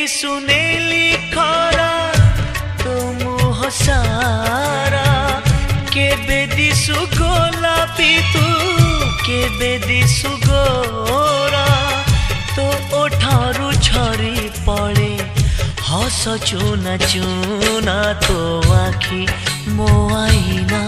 सुनेली खरा तो मुह सारा केबे दिसु गोलापी तू केबे दिसु गोरा तो ओठारू झरी पड़े हस चुना चुना तो आखि मो आईना